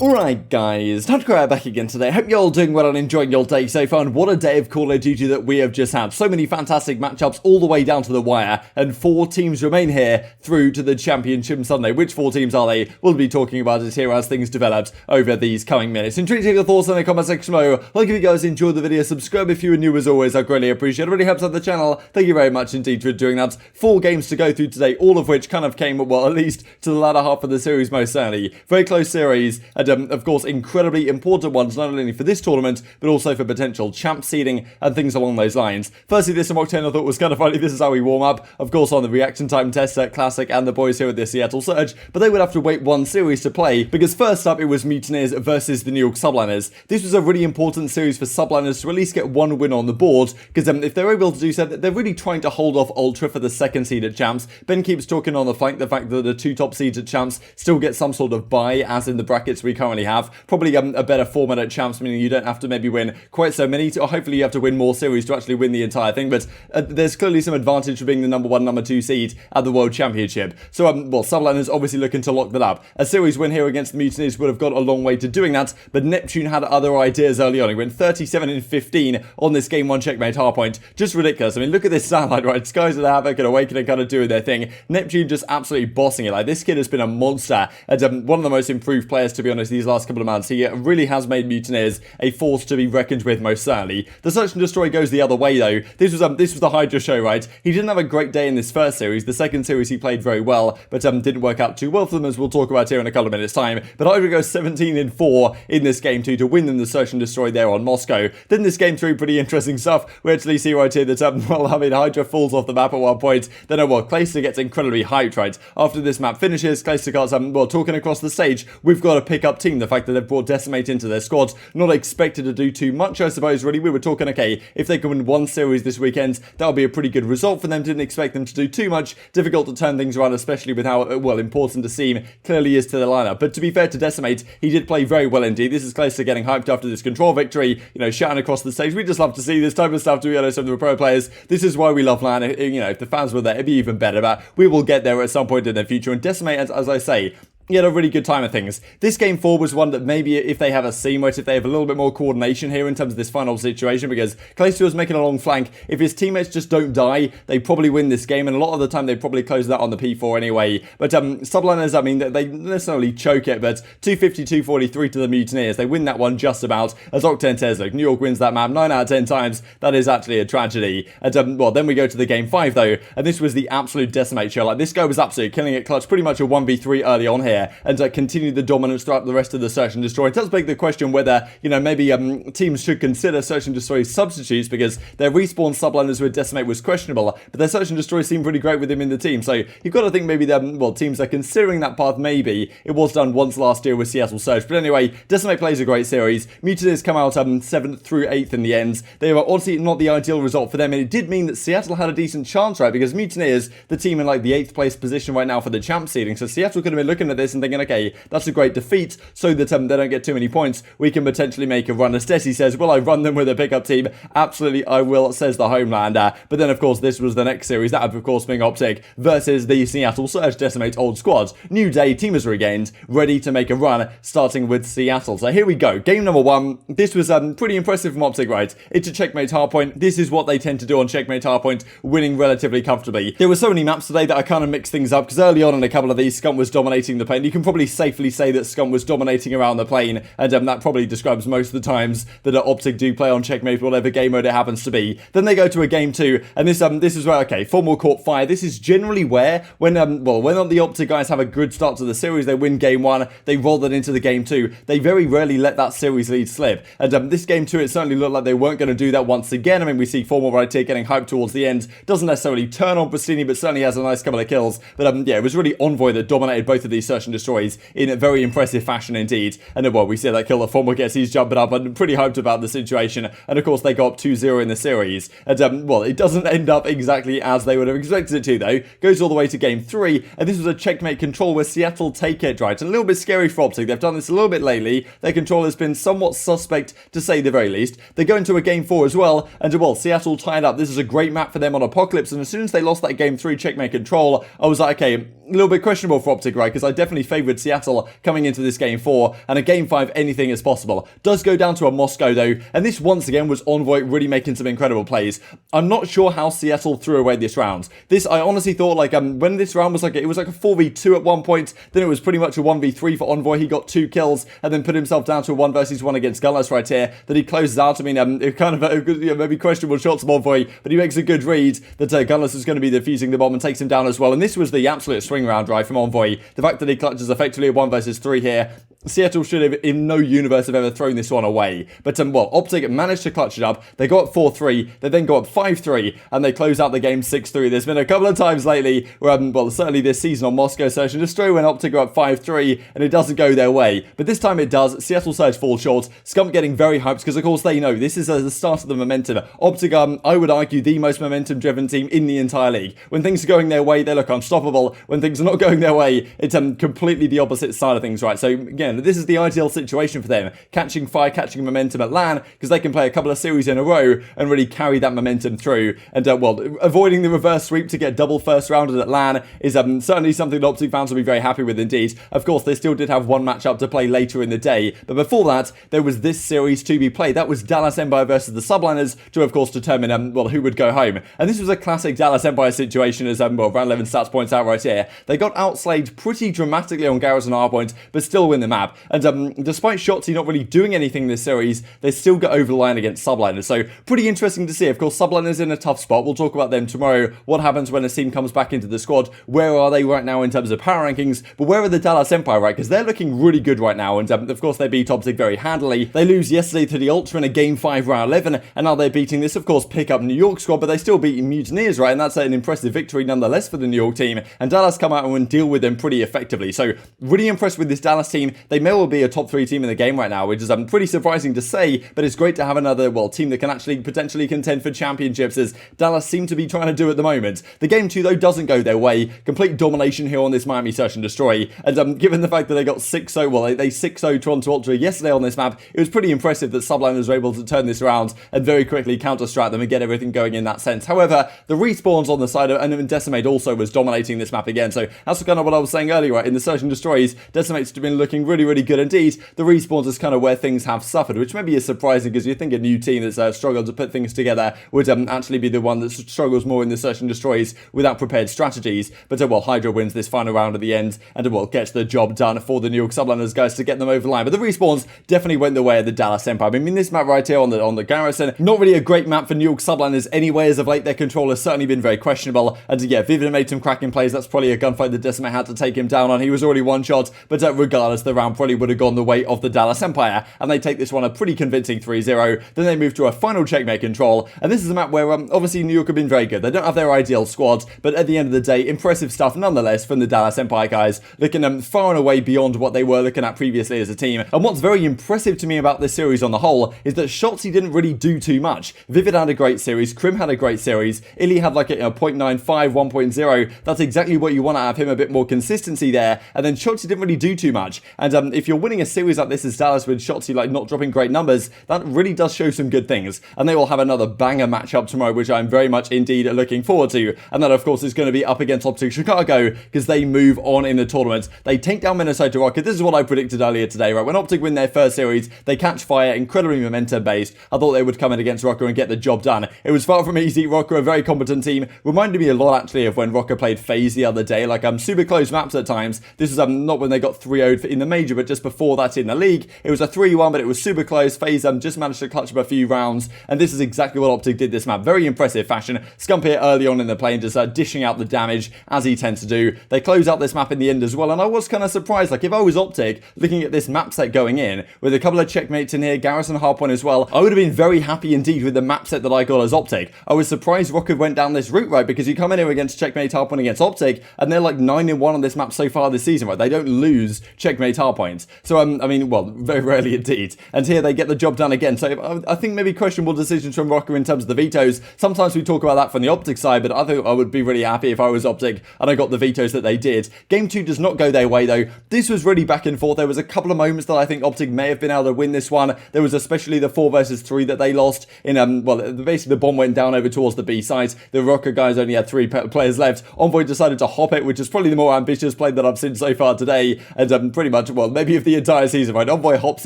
Alright guys, TacticalRab back again today. Hope you're all doing well and enjoying your day so far, and what a day of Call of Duty that we have just had. So many fantastic matchups all the way down to the wire, and 4 teams remain here through to the Championship Sunday. Which 4 teams are they? We'll be talking about it here as things develop over these coming minutes. Intrigued to hear your thoughts in the comment section below. Like if you guys enjoyed the video, subscribe if you are new as always, I greatly appreciate it. It really helps out the channel. Thank you very much indeed for doing that. 4 games to go through today, all of which kind of came, well, at least to the latter half of the series most certainly. Very close series, and of course incredibly important ones, not only for this tournament, but also for potential champ seeding and things along those lines. Firstly, this Octane I thought was kind of funny. This is how we warm up, of course on the reaction time test set Classic and the boys here at the Seattle Surge, but they would have to wait one series to play, because first up it was Mutineers versus the New York Subliners. This was a really important series for Subliners to at least get one win on the board, because if they're able to do so, they're really trying to hold off Ultra for the second seed at champs. Ben keeps talking on the flank the fact that the 2 top seeds at champs still get some sort of bye, as in the brackets we currently have. Probably a better format at champs, meaning you don't have to maybe win quite so many, or hopefully you have to win more series to actually win the entire thing, but there's clearly some advantage for being the number 1, number 2 seed at the World Championship. So, well, Subliners obviously looking to lock that up. A series win here against the Mutineers would have got a long way to doing that, but Neptune had other ideas early on. He went 37-15 on this game 1 checkmate hardpoint. Just ridiculous. I mean, look at this stat line, right? Skies of the Havoc and Awakening kind of doing their thing. Neptune just absolutely bossing it. Like, this kid has been a monster, and one of the most improved players, to be honest, these last couple of months. He really has made Mutineers a force to be reckoned with, most certainly. The Search and Destroy goes the other way, though. This was the Hydra show, right? He didn't have a great day in this first series. The second series he played very well, but didn't work out too well for them, as we'll talk about here in a couple of minutes' time. But Hydra goes 17-4 in this game 2 to win them the Search and Destroy there on Moscow. Then this game 3, pretty interesting stuff. We actually see right here that, well, I mean, Hydra falls off the map at one point. Then, well, Clayster gets incredibly hyped, right? After this map finishes, Clayster starts, well, talking across the stage. We've got a pick-up team. The fact that they've brought Decimate into their squad, not expected to do too much, I suppose, really. We were talking, okay, if they can win 1 series this weekend, that would be a pretty good result for them. Didn't expect them to do too much. Difficult to turn things around, especially with how, well, important Asim clearly is to the lineup. But to be fair to Decimate, he did play very well indeed. This is close to getting hyped after this control victory, you know, shouting across the stage. We just love to see this type of stuff, to be honest, from the pro players. This is why we love LAN. You know, if the fans were there, it'd be even better, but we will get there at some point in the future. And Decimate, as I say, he had a really good time of things. This game 4 was one that maybe if they have a seamless, if they have a little bit more coordination here in terms of this final situation, because Clayster was making a long flank. If his teammates just don't die, they probably win this game, and a lot of the time they probably close that on the P4 anyway. But Subliners, I mean, they necessarily choke it, but 250-243 to the Mutineers. They win that one just about, as Octane says, like, New York wins that map 9 out of 10 times. That is actually a tragedy. And well, then we go to the game 5 though, and this was the absolute Decimate show. Like, this guy was absolutely killing it clutch, pretty much a 1v3 early on here, and continued the dominance throughout the rest of the Search and Destroy. It does beg the question whether, you know, maybe teams should consider Search and Destroy substitutes, because their respawn Subliners with Decimate was questionable, but their Search and Destroy seemed pretty great with him in the team. So you've got to think maybe well, teams are considering that path. Maybe it was done once last year with Seattle Surge, but anyway, Decimate plays a great series. Mutineers come out 7th through 8th in the end. They were obviously not the ideal result for them, and it did mean that Seattle had a decent chance, right? Because Mutineers, the team in like the 8th place position right now for the champ seeding, so Seattle could have been looking at this and thinking, okay, that's a great defeat, so that they don't get too many points. We can potentially make a run. As Dashy says, will I run them with a pickup team? Absolutely, I will, says the Homelander. But then, of course, this was the next series. That, of course, being OpTic versus the Seattle Surge Decimate old squad. New day, team is regained, ready to make a run, starting with Seattle. So here we go. Game number 1. This was pretty impressive from OpTic, right? It's a checkmate hardpoint. This is what they tend to do on checkmate hardpoint, winning relatively comfortably. There were so many maps today that I kind of mixed things up, because early on in a couple of these, Scump was dominating the plane. You can probably safely say that Scump was dominating around the plane, and that probably describes most of the times that OpTic do play on checkmate, whatever game mode it happens to be. Then they go to a game 2, and this is where, okay, Formal caught fire. This is generally where, when the OpTic guys have a good start to the series, they win game 1, they roll that into the game 2. They very rarely let that series lead slip, and this game 2, it certainly looked like they weren't going to do that once again. I mean, we see Formal right here getting hyped towards the end. Doesn't necessarily turn on Prestinni, but certainly has a nice couple of kills. But yeah, it was really Envoy that dominated both of these Search and Destroys in a very impressive fashion indeed. And then, well, we see that kill that Formal gets. He's jumping up and pretty hyped about the situation. And of course, they go up 2-0 in the series. And well, it doesn't end up exactly as they would have expected it to, though. Goes all the way to game 3. And this was a checkmate control where Seattle take it, right? And a little bit scary for OpTic. They've done this a little bit lately. Their control has been somewhat suspect, to say the very least. They go into a game 4 as well. And well, Seattle tied up. This is a great map for them on Apocalypse. And as soon as they lost that game 3 checkmate control, I was like, okay, little bit questionable for OpTic, right? Because I definitely favoured Seattle coming into this game 4, and a game 5, anything is possible. Does go down to a Moscow though, and this once again was Envoy really making some incredible plays. I'm not sure how Seattle threw away this round. This, I honestly thought, like, when this round was like, it was like a 4v2 at one point, then it was pretty much a 1v3 for Envoy. He got 2 kills, and then put himself down to a 1 versus 1 against Gunless right here, that he closes out. I mean, it kind of, maybe questionable shots from Envoy, but he makes a good read that Gunless is going to be defusing the bomb and takes him down as well, and this was the absolute swing round, right, from Envoy. The fact that he clutches effectively a 1 versus 3 here, Seattle should have, in no universe, have ever thrown this one away. But, well, OpTic managed to clutch it up. They go up 4-3, they then go up 5-3, and they close out the game 6-3. There's been a couple of times lately where, well, certainly this season on Moscow Search and Destroy when OpTic go up 5-3, and it doesn't go their way. But this time it does. Seattle Surge falls short. Scump getting very hyped, because, of course, they know this is the start of the momentum. OpTic, I would argue, the most momentum-driven team in the entire league. When things are going their way, they look unstoppable. When things are not going their way, it's completely the opposite side of things, right? So, again, this is the ideal situation for them. Catching fire, catching momentum at LAN, because they can play a couple of series in a row and really carry that momentum through. And, well, avoiding the reverse sweep to get double first rounded at LAN is certainly something that OpTic fans will be very happy with indeed. Of course, they still did have one matchup to play later in the day, but before that, there was this series to be played. That was Dallas Empire versus the Subliners to, of course, determine, well, who would go home. And this was a classic Dallas Empire situation, as, well, Round 11 stats points out right here. They got outslayed pretty dramatically on Garrison hardpoint, but still win the map. And, despite Shotzzy not really doing anything this series, they still get over the line against Subliners. So, pretty interesting to see. Of course, Subliners in a tough spot. We'll talk about them tomorrow. What happens when a team comes back into the squad? Where are they right now in terms of power rankings? But where are the Dallas Empire, right? Because they're looking really good right now. And, of course, they beat OpTic very handily. They lose yesterday to the Ultra in a Game 5 round 11. And now they're beating this, of course, pick up New York squad. But they still beat Mutineers, right? And that's an impressive victory nonetheless for the New York team. And Dallas come out and deal with them pretty effectively. So, really impressed with this Dallas team. They may well be a top 3 team in the game right now, which is pretty surprising to say, but it's great to have another, well, team that can actually potentially contend for championships, as Dallas seem to be trying to do at the moment. The game 2, though, doesn't go their way. Complete domination here on this Miami Search and Destroy, and given the fact that they got 6-0, well, they 6-0 Toronto Ultra yesterday on this map, it was pretty impressive that Subliners were able to turn this around and very quickly counter-strat them and get everything going in that sense. However, the respawns on the side of, and Decimate also was dominating this map again, so that's kind of what I was saying earlier, right? In the Search and Destroys, Decimate's been looking really, really good indeed. The respawns is kind of where things have suffered, which maybe is surprising, because you think a new team that's struggled to put things together would actually be the one that struggles more in the Search and Destroys without prepared strategies. But, well, Hydra wins this final round at the end, and, well, gets the job done for the New York Subliners guys to get them over the line. But the respawns definitely went the way of the Dallas Empire. I mean, this map right here on the Garrison, not really a great map for New York Subliners anyway, as of late their control has certainly been very questionable. And, yeah, Vivid made some cracking plays. That's probably a gunfight that Decimate had to take him down on. He was already one shot, but regardless, the round probably would have gone the way of the Dallas Empire, and they take this one a pretty convincing 3-0. Then they move to a final checkmate control, and this is a map where obviously New York have been very good. They don't have their ideal squad, but at the end of the day, impressive stuff nonetheless from the Dallas Empire guys, looking far and away beyond what they were looking at previously as a team. And what's very impressive to me about this series on the whole is that Shotzzy didn't really do too much. Vivid had a great series, Crim had a great series, ILLey had like a 0.95, 1.0. That's exactly what you want to have him, a bit more consistency there. And then Shotzzy didn't really do too much. And if you're winning a series like this as Dallas with Shotzzy like not dropping great numbers, that really does show some good things. And they will have another banger matchup tomorrow, which I'm very much indeed looking forward to. And that, of course, is going to be up against OpTic Chicago, because they move on in the tournament. They take down Minnesota Rokkr. This is what I predicted earlier today, right? When OpTic win their first series, they catch fire, incredibly momentum based. I thought they would come in against Rokkr and get the job done. It was far from easy. Rokkr, a very competent team. Reminded me a lot actually of when Rokkr played FaZe the other day. Like super close maps at times. This is not when they got 3-0'd in the major, but just before that in the league. It was a 3-1, but it was super close. FaZe just managed to clutch up a few rounds, and this is exactly what OpTic did this map. Very impressive fashion. Scump here early on in the play, just dishing out the damage as he tends to do. They close out this map in the end as well, and I was kind of surprised. Like, if I was OpTic looking at this map set going in with a couple of checkmates in here, Garrison Hardpoint as well, I would have been very happy indeed with the map set that I got as OpTic. I was surprised Rokkr went down this route, right? Because you come in here against checkmate Hardpoint against OpTic, and they're like 9-1 on this map so far this season, right? They don't lose checkmate Hardpoint points. So, I mean, well, very rarely indeed. And here they get the job done again. So I think maybe questionable decisions from Rokkr in terms of the vetoes. Sometimes we talk about that from the OpTic side, but I think I would be really happy if I was OpTic and I got the vetoes that they did. Game 2 does not go their way, though. This was really back and forth. There was a couple of moments that I think OpTic may have been able to win this one. There was especially the 4 versus 3 that they lost in, well, basically the bomb went down over towards the B side. The Rokkr guys only had 3 players left. Envoy decided to hop it, which is probably the more ambitious play that I've seen so far today. And pretty much, well, maybe of the entire season, right? Envoy hops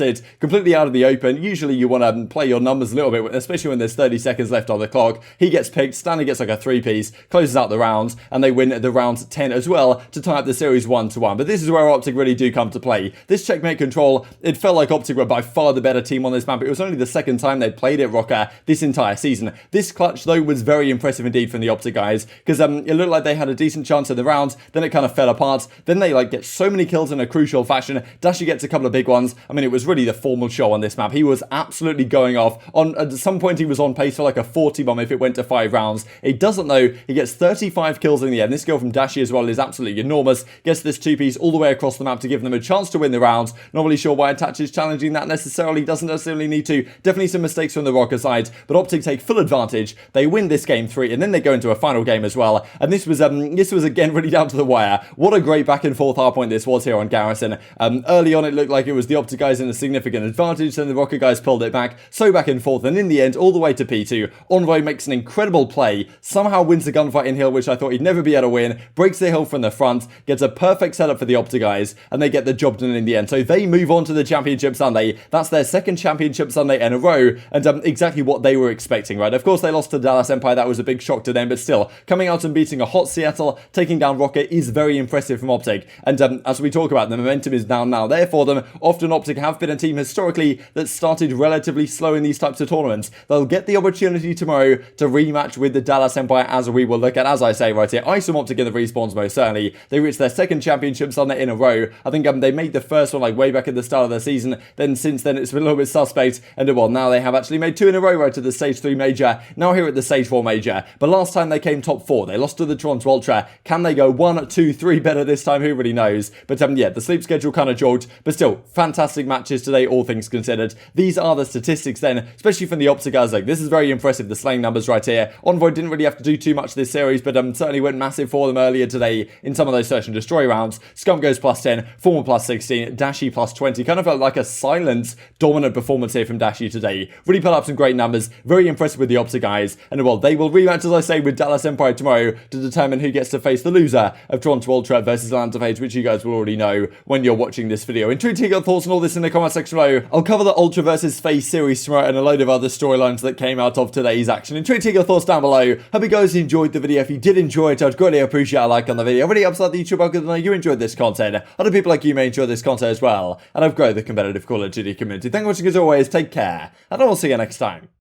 it completely out of the open. Usually you want to play your numbers a little bit, especially when there's 30 seconds left on the clock. He gets picked. Standy gets like a 3-piece, closes out the rounds, and they win the round 10 as well to tie up the series 1-1. But this is where OpTic really do come to play. This checkmate control, it felt like OpTic were by far the better team on this map. It was only the second time they'd played it, Rokkr, this entire season. This clutch, though, was very impressive indeed from the OpTic guys, because it looked like they had a decent chance in the rounds, then it kind of fell apart. Then they get so many kills in a crucial fashion. Dashy gets a couple of big ones. I mean, it was really the formal show on this map. He was absolutely going off. At some point, he was on pace for like a 40 bomb if it went to 5 rounds. He doesn't know. He gets 35 kills in the end. This kill from Dashy as well is absolutely enormous. Gets this 2-piece all the way across the map to give them a chance to win the rounds. Not really sure why Attach is challenging that necessarily. Doesn't necessarily need to. Definitely some mistakes from the Rokkr side, but OpTic take full advantage. They win this game 3, and then they go into a final game as well. And this was again really down to the wire. What a great back and forth hardpoint this was here on Garrison. Early on, it looked like it was the OpTic guys in a significant advantage, then the Rokkr guys pulled it back. So back and forth, and in the end, all the way to P2, Envoy makes an incredible play, somehow wins the gunfight in hill, which I thought he'd never be able to win, breaks the hill from the front, gets a perfect setup for the OpTic guys, and they get the job done in the end. So they move on to the Championship Sunday. That's their second Championship Sunday in a row, and exactly what they were expecting, right? Of course, they lost to Dallas Empire. That was a big shock to them, but still, coming out and beating a hot Seattle, taking down Rokkr is very impressive from OpTic. And as we talk about, the momentum is now there for them. Often OpTic have been a team historically that started relatively slow in these types of tournaments. They'll get the opportunity tomorrow to rematch with the Dallas Empire, as we will look at, as I say right here. I saw OpTic in the respawns most certainly. They reached their second Championship Sunday in a row. I think they made the first one way back at the start of the season. Then since then it's been a little bit suspect. And well, now they have actually made 2 in a row right to the Stage 3 Major. Now here at the Stage 4 Major. But last time they came top 4. They lost to the Toronto Ultra. Can they go 1, 2, 3 better this time? Who really knows? But yeah, the sleep schedule kind of jogged. But still, fantastic matches today, all things considered. These are the statistics then, especially from the OpTic guys. This is very impressive, the slaying numbers right here. Envoy didn't really have to do too much this series, but certainly went massive for them earlier today in some of those search and destroy rounds. Scump goes +10, Former +16, Dashy +20. Kind of felt like a silent, dominant performance here from Dashy today. Really put up some great numbers. Very impressive with the OpTic guys. And well, they will rematch, as I say, with Dallas Empire tomorrow to determine who gets to face the loser of Toronto Ultra versus Atlanta FaZe, which you guys will already know when you're watching this video. Intrigued to hear your thoughts on all this in the comment section below. I'll cover the Ultra versus FaZe series tomorrow and a load of other storylines that came out of today's action. Intrigued to hear your thoughts down below. Hope you guys enjoyed the video. If you did enjoy it, I'd greatly appreciate a like on the video. It really helps out the YouTube algorithm to know you enjoyed this content. Other people like you may enjoy this content as well. And I've grown the competitive Call of Duty community. Thank you for watching as always. Take care. And I will see you next time.